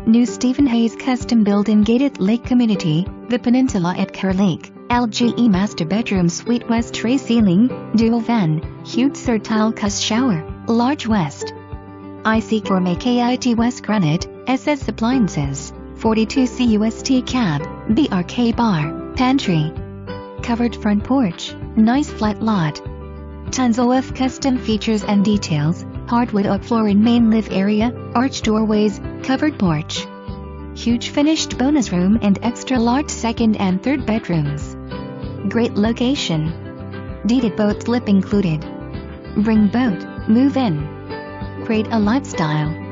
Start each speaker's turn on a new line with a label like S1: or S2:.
S1: New Stephen Hayes custom-built in gated lake community, the Peninsula at KERR Lake. LGE master bedroom suite west tray ceiling, dual van, huge third tile CUST shower, large west. W.I.C Gourmet KIT West Granite, SS appliances, 42 CUST cab, BRK bar, pantry. Covered front porch, nice flat lot. Tons of custom features and details, hardwood oak floor in main live area, arched doorways, covered porch. Huge finished bonus room and extra large second and third bedrooms. Great location. Deeded boat slip included. Bring boat, move in. Create a lifestyle.